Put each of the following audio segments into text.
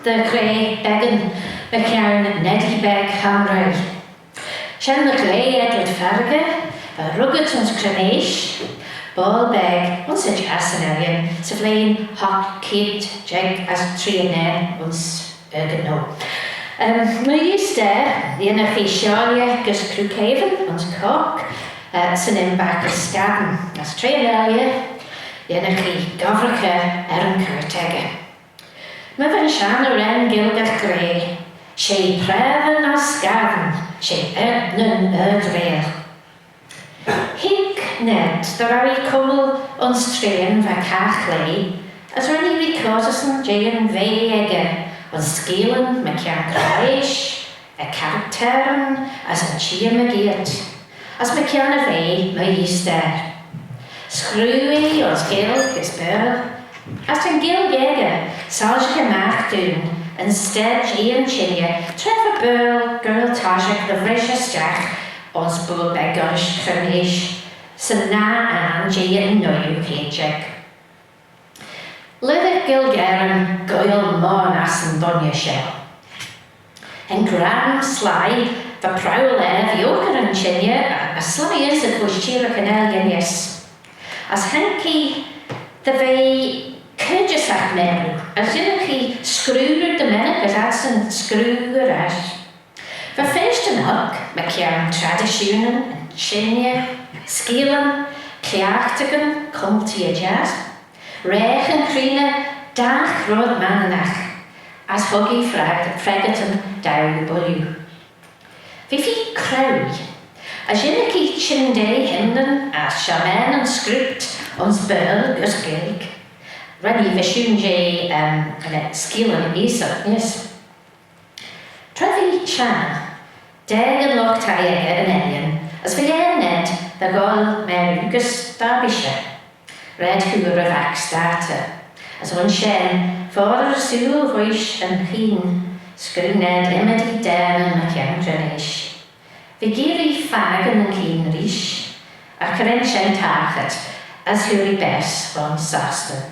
the grey began McCarran Neddy beg hamrai. Shen the grey Edward Faragher, a rugged ons Chruinnaght, ball beg ons a Skeealyn, so flein hot kid jeg as tree ons no. We used there, the Yn Chruinnaght gus Crucaven ons cock, sy'n back as Skeealyn, as Trainelia, Yn Chruinnaght Yn Chruinnaght. My van Shan a ren gilgach grey, she preven as Skeealyn, she nun Rail. Hig net, the very cummel ons train va cachley, as renny recausasen jayan veege, on Skeealyn McCarran a character as a chia magate, as McCarran ve my easter. Screwy or Gaeil is bell, as in Gaeil Jäger, Salge gemacht doen, instead Yn Chruinnaght, treffer burl, girl tajak, the vicious jack, ons boel by Ynys Chruinnaght, sy'n na an Yn no UK. Lyfr Gilgeran Gaeil mon as yn donia shell. En gran sly, the prowl the ochre Yn Chruinnaght, a sly is a gwystira canal yes. As Henky, the way Kyrgyzak meru, as Yn screwed the men as Adson screwer as. For first and hook, McCarran traditionen Yn Chruinnaght, Skeealyn, Cleachtagan, Culture Vannin, Yn Chruinnaght, Dach Rod Mananach, as Huggy Fregaton Dow Bullu. Vivi Crow. As Yn Chruinnaght Hinden as Shaman and Script ons Burl gus Gaelic. Renny Vishun J Skeealyn Isa, yes. Trevi Shan, Deg and Loch Taiega and Elian, as we Ned the Gael Mary gus Derbyshire. Red Hoover of Axdata, as on Shen, Father Sewell Voish and Heen, Screened Emily Dan and McCarran Chruinnaght. Vigiri Fagan and Keen Rish, a Karen Shen Tachet, as Huri Bess von Saster.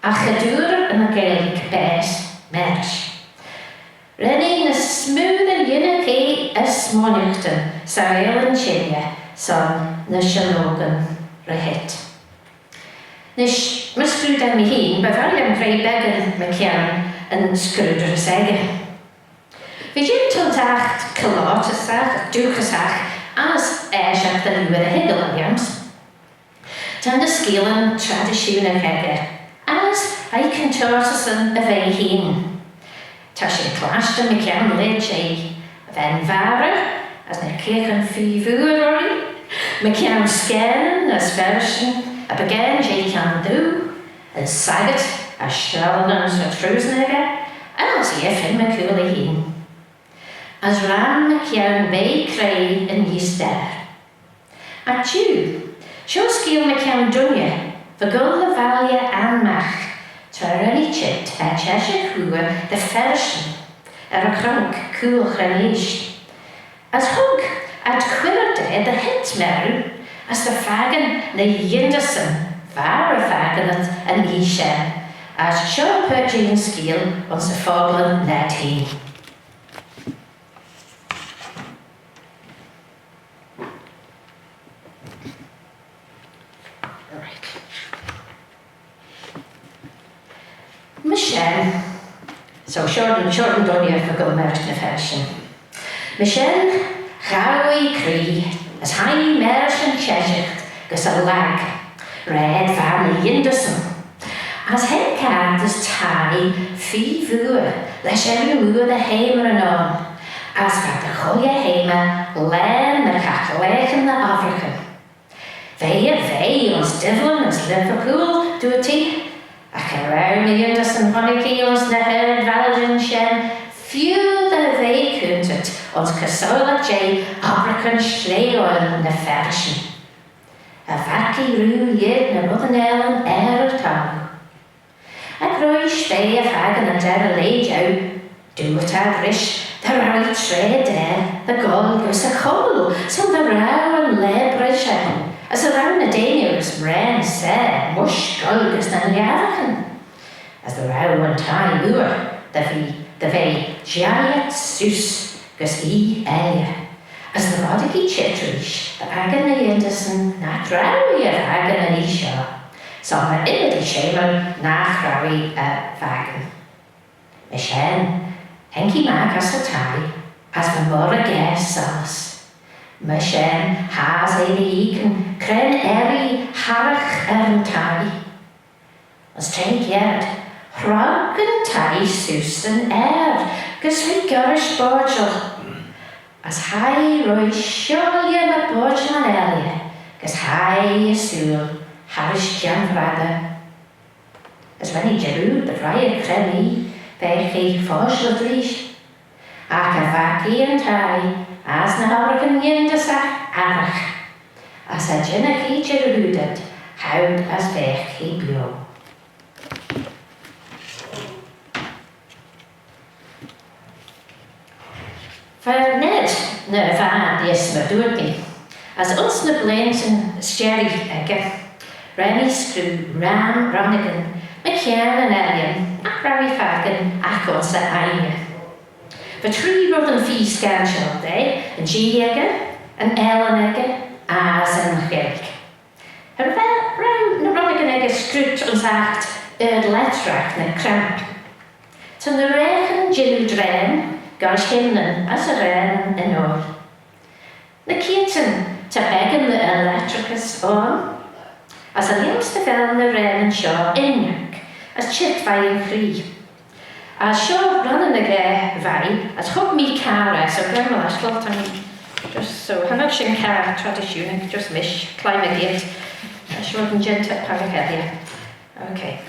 A Chadur and a Gaelic Bess Mersh. Renny na smooth and Yn as Monichten, Skeealyn Yn Chruinnaght, son na Shalogan Rahit. Nish miscrewed at me heen, but I am very begging McCarran and screwed her sege. We did tacht Kalatasach, Dukasach, as Ashak the New the Higgle Tan the Skeealyn traditionen hegge, as I can torsen a vei heen. Tashin clashed and McCarran led Van Vara, as na Kirchen Fivury, McCarran Skeealyn as version, a began can do, as Sagat, as Skeealyn as a Trusenegger, as Yefin McCooley heen. As ran McCarran Bay Cray in Easter. At you, show Skeealyn McCarran Dunya, the Gull the Valia Anmach, Terrani Chit, a Cheshire Hoover, the Ferrishin, a Crunk, Cool Chruinnaght. As Hug, at Quillerday, the Hit Meru, as the Fagan, the Yinderson, Vara Faganat, and Ishen, as Sean Perching and Skeealyn on the Fogland Neddy. Michelle, so short and donia for go American fashion. Michelle, Gawi Cree, as high American Cheshire, gus a lag, red family Yinderson. As head card is tie, fee vua, lesh every moor the hamer and on, as for the Choya hamer, len the Catholic the African. Vey, ons Devlin, as Liverpool, do a tea. A Carrera Yinderson Honeykeels na Herd Validin Shen, few the vacanted, ons Casola J, African Schley Oil na Fashion. A Vaki Rue Yid na Mother Ellen Air Town. A Groy Stay of Hagen and Terra Lage out, do it at Rish, the right trade there, the gold goes a coal, so the row and leverage as around the Daniels ran said, mush gulgus than the African. As the row and tie lure, da bheith giaiad sus gus eile. As na bhada í titris, da agan na Anderson na Chruinnaght agan na Isha. So ma imedi séman na Chruinnaght Fagan. Mishen, enki mag as a tai, as van mora gas salas. Mishen, has egan, kren eri harach tai. As take yet, Hragan tai Susan gus vi garish borgel. As hai roi shulya na borgel an elia, gus hai asul, harish kian vrada. As when he jerud the fryer cremi, Verchi fosladrish. Ac a vaki and tai, as na hurricane yindasach arach. As a jinnaki jerudet, houd as verchi bio. Voor net na van is me doet niet. As ons na blinten sherry egge, Rennie screw, ram, Ronigan, McKean and Alien, Raidió Faragher, ons a aine. For 3 rodden fees scanshall day, and G egge, and Ellen egge, as Yn Gaelic. Er wel na Ronigan egge scrut ons acht letrach na cramp. Ten de regen jilu dren, Gaels himnen as a ren en oor. Na kieten te begin the electricus on, as a liamste fel na ren en shaw inyak, as chit vai in Chrí. As shaw running the gay vai, as hook me cara, so grandma as lot just so hanna sin car tradition, just mish, climb a gate, as short gent at Parahelia. Okay.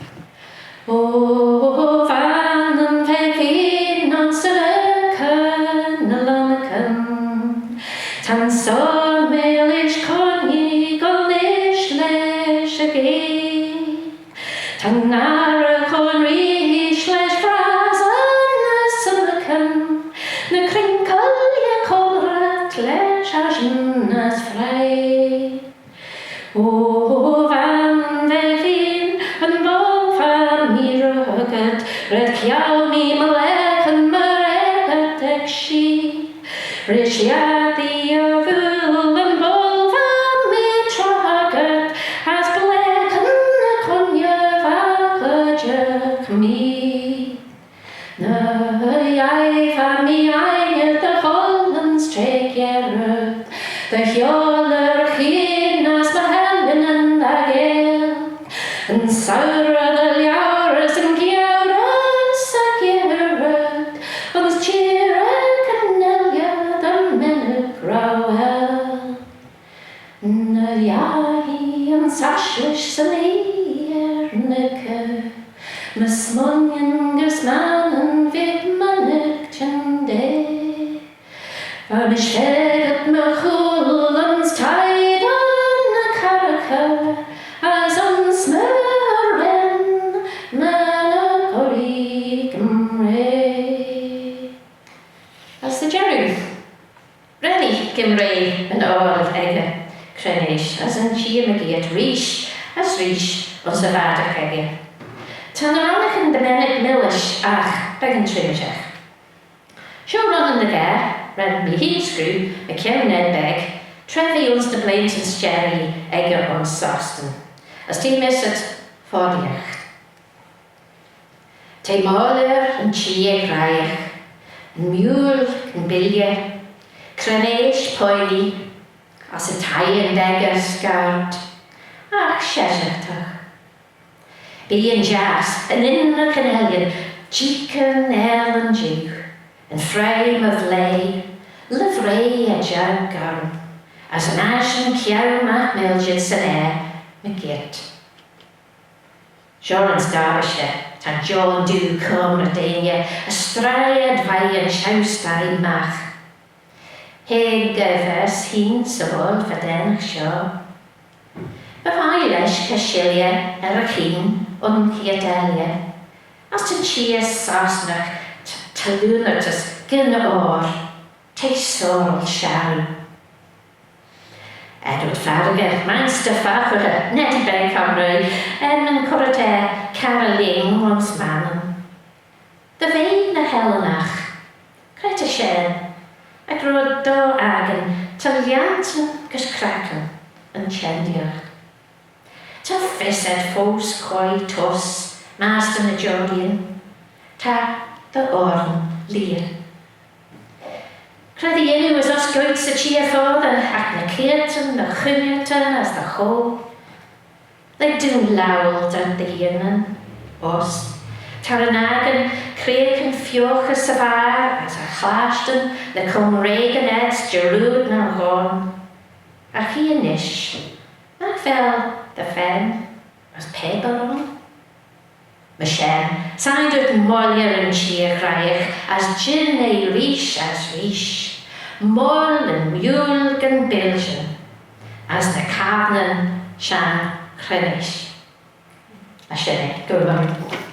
Oh, van and vegin on Selecan, Alanacan, tan son melish conny, golnish lesh again, tan nara conrish lesh frazan, Selecan, na crinkle ya colrat lesh ashin as frey. Oh, van and vegin, and red kiau mi malek and marek tek she rich yati avul and bolvan mi tragat as black and konya vakajak me na yai fa mi I the Hollands take yer the hjoller chin as mahelen and the Gael and saura the ljouris and Sashlish Salerneke, Miss Munyan Gersmannen Widmanek Chende,Amisheget Mechulans Tide on the Karaka, as on Smurren, Manakori Gimre. As the Jeru, Rennie Gimre and all Egge. Crenish, as in Chia McGee Rish, as Rish, was a Bardaght again. Tanaronican the Bennett Millish, Begin Trinchach. Show running the gar, ran me heel screw, a Kevin Beg, Trevi uns the Blaintons Jerry, Egger on Soston, as team misset Fordiach. Te Moller and Chia Graich, and Mule and Billy, Crenish, Poily, as a tie and dagger scarred. Sheshetach. Be in jazz, and in the canellion, Jeekin, El and Jew, and frame of lay, livrey a jug garn, as an ashen kiau mac miljits and air, McGit. Joran's Derbyshire, tan John do come Redania, a striad vai and shoustai mach. Heg gyfers hi'n sybol fydden sio. Y Fáilte Casilia y cyn o'n Ciadelia, as tyn chias sasnach talúnatas gyn o'r teisol siarw. Edward Faragher, Manx Gaelic, Neddy Yn Chruinnaght, Yn Chruinnaght Celtic Gathering once man. The Bevein na Helenach, Greta Shen, ac roedd do agen tyliant gys cracen yn chendiach. Ta fesed ffos coi tos, mas dyn y jogin, ta dy orn lir. Credu enw as os gwyt sy chi a ffordd ac na Ceirton, na Chruinnaght as na cho. Le dyn lawl dan dyn os. Tar yn agen creg yn fioch y safar as a chlaston na Cymreig yn eds Jerwyd na hon. A chi yn ish, ac fel dy ffen as pebl on. Myshen, sa'n dod molier yn siar graich as gin neu rish as rish. Mol yn miwl gan Belgian as na carnan Yn Chruinnaght. A siarad, gwrdd.